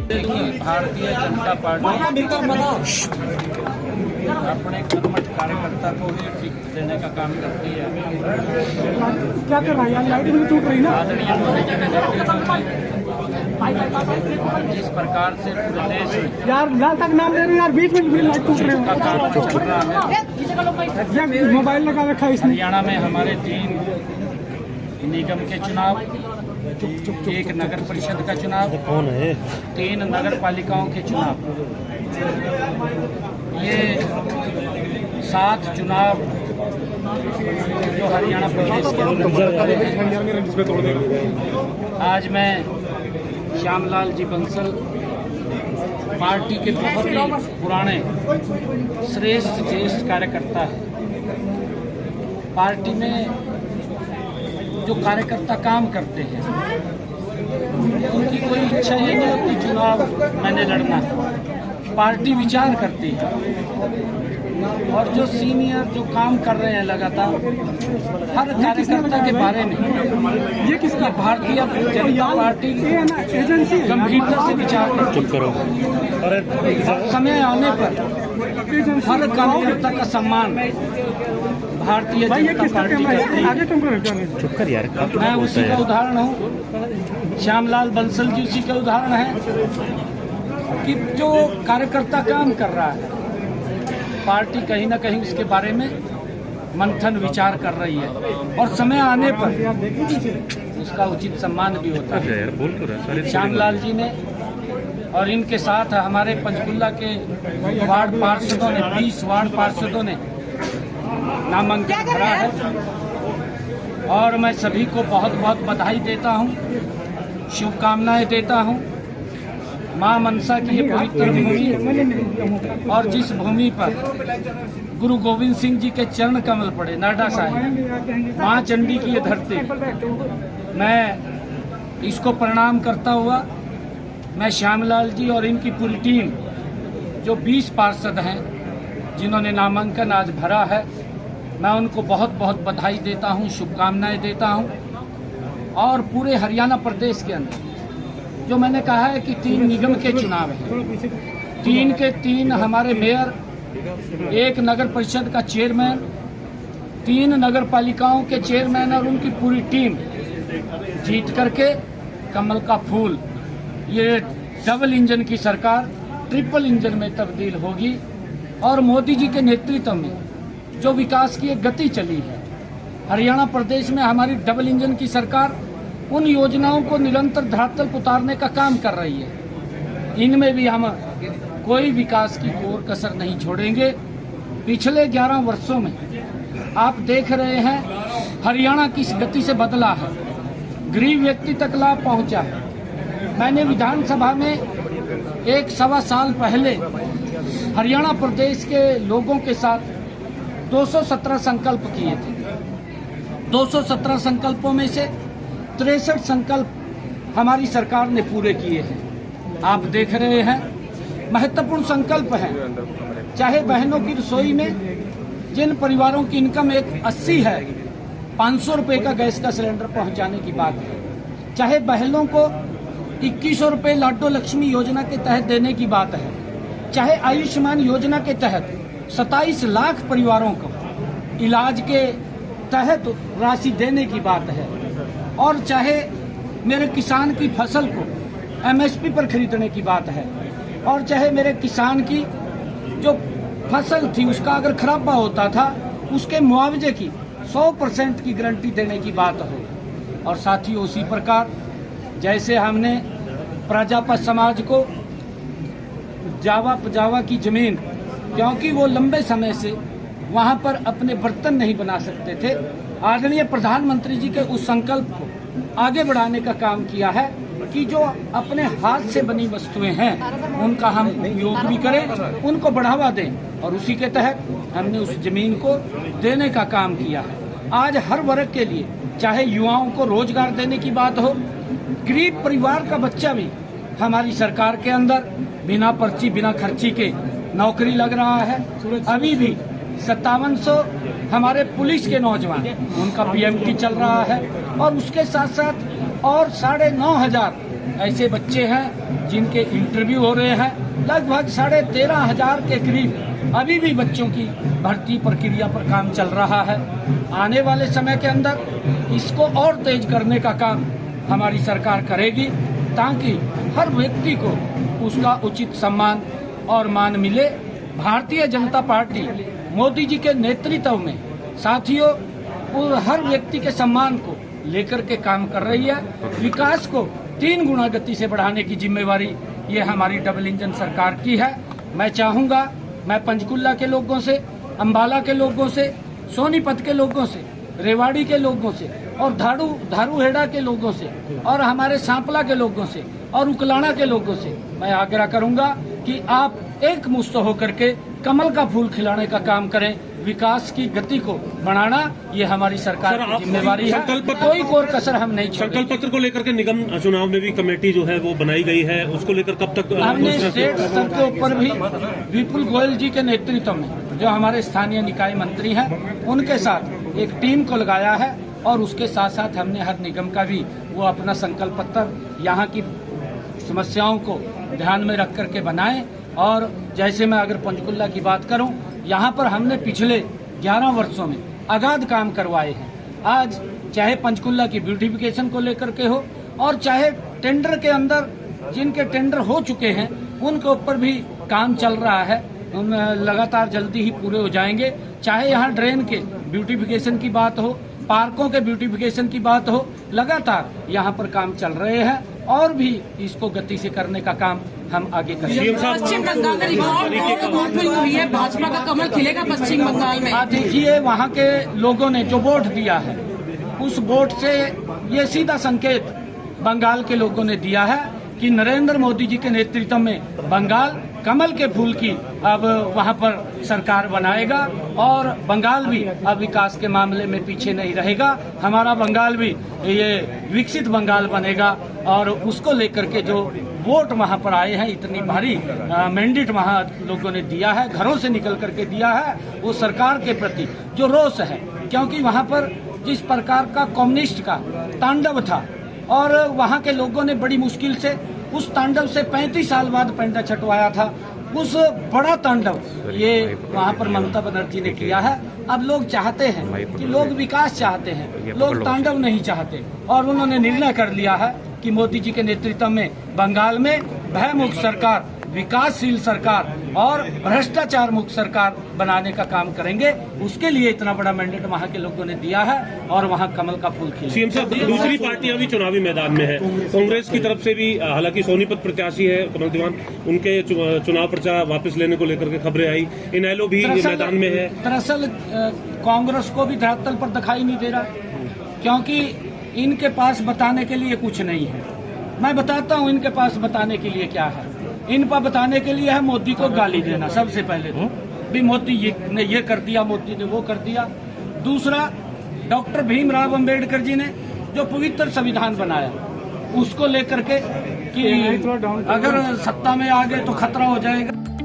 देखिए, भारतीय जनता पार्टी अपने कर्मठ कार्यकर्ता को ही टिकट देने का काम करती है। क्या कर रहा है यार, लाइट भी टूट रही ना। आदरणीय मोदी जी के नेतृत्व में जिस प्रकार से पूरे देश में यार लाल तक नाम ले रहे हैं यार, बीच में भी लाइट टूट रहे का काम चल रहा है। हैं। मोबाइल लगा रखा है इसने। हरियाणा में हमारे 3 निगम के चुनाव, 1 नगर परिषद का चुनाव, 3 नगर पालिकाओं के चुनाव, ये 7 चुनाव जो हरियाणा प्रदेश के अंदर। आज मैं श्यामलाल जी बंसल, पार्टी के बहुत ही पुराने श्रेष्ठ ज्येष्ठ कार्यकर्ता है। पार्टी में जो कार्यकर्ता काम करते हैं उनकी कोई इच्छा ये नहीं होती चुनाव मैंने लड़ना है। पार्टी विचार करती है और जो सीनियर जो काम कर रहे हैं लगातार हर कार्यकर्ता के बारे में ये किसका? भारतीय जनता पार्टी एजेंसी गंभीरता से विचार करती है। समय आने पर हर कार्यकर्ता का सम्मान भारतीय जनता पार्टी करती है। मैं उसी का उदाहरण हूँ, श्यामलाल बंसल जी उसी का उदाहरण है कि जो कार्यकर्ता काम कर रहा है पार्टी कहीं ना कहीं उसके बारे में मंथन विचार कर रही है और समय आने पर उसका उचित सम्मान भी होता है। श्यामलाल जी ने और इनके साथ हमारे पंचकुला के वार्ड पार्षदों ने 20 वार्ड पार्षदों ने नामांकन भरा है और मैं सभी को बहुत बहुत बधाई देता हूं, शुभकामनाएं देता हूं। मां मनसा की ये पवित्र भूमि और जिस भूमि पर गुरु गोविंद सिंह जी के चरण कमल पड़े, नाडा साहिब, मां चंडी की ये धरती, मैं इसको प्रणाम करता हुआ मैं श्यामलाल जी और इनकी पूरी टीम जो 20 पार्षद हैं जिन्होंने नामांकन आज भरा है, मैं उनको बहुत बहुत बधाई देता हूं, शुभकामनाएं देता हूं। और पूरे हरियाणा प्रदेश के अंदर जो मैंने कहा है कि 3 निगम के चुनाव हैं, 3 के 3 हमारे मेयर, 1 नगर परिषद का चेयरमैन, 3 नगर पालिकाओं के चेयरमैन और उनकी पूरी टीम जीत करके कमल का फूल, ये डबल इंजन की सरकार ट्रिपल इंजन में तब्दील होगी। और मोदी जी के नेतृत्व में जो विकास की एक गति चली है, हरियाणा प्रदेश में हमारी डबल इंजन की सरकार उन योजनाओं को निरंतर धरातल पर उतारने का काम कर रही है। इनमें भी हम कोई विकास की कोर कसर नहीं छोड़ेंगे। पिछले 11 वर्षों में आप देख रहे हैं हरियाणा किस गति से बदला है, गरीब व्यक्ति तक लाभ पहुंचा है। मैंने विधानसभा में 1-1.25 साल पहले हरियाणा प्रदेश के लोगों के साथ 217 संकल्प किए थे। 217 संकल्पों में से 63 संकल्प हमारी सरकार ने पूरे किए हैं। आप देख रहे हैं महत्वपूर्ण संकल्प हैं, चाहे बहनों की रसोई में जिन परिवारों की इनकम 80 है 500 रुपये का गैस का सिलेंडर पहुंचाने की बात है, चाहे बहनों को 2100 रुपये लाडो लक्ष्मी योजना के तहत देने की बात है, चाहे आयुष्मान योजना के तहत 27 लाख परिवारों को इलाज के तहत राशि देने की बात है, और चाहे मेरे किसान की फसल को MSP पर खरीदने की बात है, और चाहे मेरे किसान की जो फसल थी उसका अगर खराबा होता था उसके मुआवजे की 100% की गारंटी देने की बात हो। और साथ ही उसी प्रकार जैसे हमने प्रजापत समाज को जावा की जमीन, क्योंकि वो लंबे समय से वहां पर अपने बर्तन नहीं बना सकते थे, आदरणीय प्रधानमंत्री जी के उस संकल्प को आगे बढ़ाने का काम किया है कि जो अपने हाथ से बनी वस्तुएं हैं उनका हम उपयोग भी करें, उनको बढ़ावा दें, और उसी के तहत हमने उस जमीन को देने का काम किया है। आज हर वर्ग के लिए, चाहे युवाओं को रोजगार देने की बात हो, गरीब परिवार का बच्चा भी हमारी सरकार के अंदर बिना पर्ची बिना खर्ची के नौकरी लग रहा है। अभी भी 5700 हमारे पुलिस के नौजवान उनका PMT चल रहा है, और उसके साथ साथ और 9,500 ऐसे बच्चे हैं जिनके इंटरव्यू हो रहे हैं। लगभग 13,500 के करीब अभी भी बच्चों की भर्ती प्रक्रिया पर काम चल रहा है। आने वाले समय के अंदर इसको और तेज करने का काम हमारी सरकार करेगी, ताकि हर व्यक्ति को उसका उचित सम्मान और मान मिले। भारतीय जनता पार्टी मोदी जी के नेतृत्व में साथियों हर व्यक्ति के सम्मान को लेकर के काम कर रही है। विकास को 3 गुना गति से बढ़ाने की जिम्मेवारी ये हमारी डबल इंजन सरकार की है। मैं चाहूँगा, मैं पंचकुला के लोगों से, अम्बाला के लोगों से, सोनीपत के लोगों से, रेवाड़ी के लोगों से और धारूहेड़ा के लोगों से और हमारे सांपला के लोगों से और उकलाना के लोगों से मैं आग्रह करूंगा कि आप एक मुश्त होकर के कमल का फूल खिलाने का काम करें। विकास की गति को बढ़ाना ये हमारी सरकार की जिम्मेवारी है। कोई कोर कसर हम नहीं छोड़ेंगे। संकल्प पत्र को लेकर के निगम चुनाव में भी कमेटी जो है वो बनाई गई है, उसको लेकर कब तक हमने स्टेट स्तर के ऊपर भी विपुल गोयल जी के नेतृत्व में जो हमारे स्थानीय निकाय मंत्री हैं उनके साथ एक टीम को लगाया है और उसके साथ साथ हमने हर निगम का भी वो अपना संकल्प पत्र यहाँ की समस्याओं को ध्यान में रख करके बनाए। और जैसे मैं अगर पंचकुला की बात करूं, यहाँ पर हमने पिछले 11 वर्षों में अगाध काम करवाए हैं। आज चाहे पंचकुला की ब्यूटिफिकेशन को लेकर के हो और चाहे टेंडर के अंदर जिनके टेंडर हो चुके हैं उनके ऊपर भी काम चल रहा है, उन लगातार जल्दी ही पूरे हो जाएंगे। चाहे यहाँ ड्रेन के ब्यूटिफिकेशन की बात हो, पार्कों के ब्यूटिफिकेशन की बात हो, लगातार यहाँ पर काम चल रहे हैं और भी इसको गति से करने का काम हम आगे करेंगे। पश्चिम बंगाल में रिकॉर्ड वोट हुई है, भाजपा का कमल खिलेगा पश्चिम बंगाल में। देखिए, वहाँ के लोगों ने जो वोट दिया है उस वोट से ये सीधा संकेत बंगाल के लोगों ने दिया है कि नरेंद्र मोदी जी के नेतृत्व में बंगाल कमल के फूल की अब वहाँ पर सरकार बनाएगा और बंगाल भी अब विकास के मामले में पीछे नहीं रहेगा। हमारा बंगाल भी ये विकसित बंगाल बनेगा और उसको लेकर के जो वोट वहाँ पर आए हैं, इतनी भारी मैंडेट वहाँ लोगों ने दिया है, घरों से निकल करके दिया है, वो सरकार के प्रति जो रोष है, क्योंकि वहाँ पर जिस प्रकार का कम्युनिस्ट का तांडव था और वहाँ के लोगों ने बड़ी मुश्किल से उस तांडव से 35 साल बाद पेंटा छटवाया था, उस बड़ा तांडव ये वहाँ पर ममता बनर्जी ने किया है। अब लोग चाहते हैं कि लोग विकास चाहते हैं, लोग तांडव नहीं चाहते और उन्होंने निर्णय कर लिया है कि मोदी जी के नेतृत्व में बंगाल में भय मुक्त सरकार, विकासशील सरकार और भ्रष्टाचार मुक्त सरकार बनाने का काम करेंगे। उसके लिए इतना बड़ा मैंडेट वहाँ के लोगों ने दिया है और वहाँ कमल का फूल खिला। सीएम साहब, दूसरी पार्टियां भी चुनावी मैदान में है। कांग्रेस की तरफ से भी, हालांकि सोनीपत प्रत्याशी है कमल दीवान, उनके चुनाव पर्चा वापस लेने को लेकर के खबरें आई। इनेलो भी मैदान में है। दरअसल कांग्रेस को भी धरातल पर दिखाई नहीं दे रहा, क्योंकि इनके पास बताने के लिए कुछ नहीं है। मैं बताता हूँ इनके पास बताने के लिए क्या है। इन पर बताने के लिए है मोदी को गाली देना, सबसे पहले तो भी मोदी ने ये कर दिया, मोदी ने वो कर दिया। दूसरा, डॉक्टर भीमराव अंबेडकर जी ने जो पवित्र संविधान बनाया उसको लेकर के कि अगर सत्ता में आ गए तो खतरा हो जाएगा।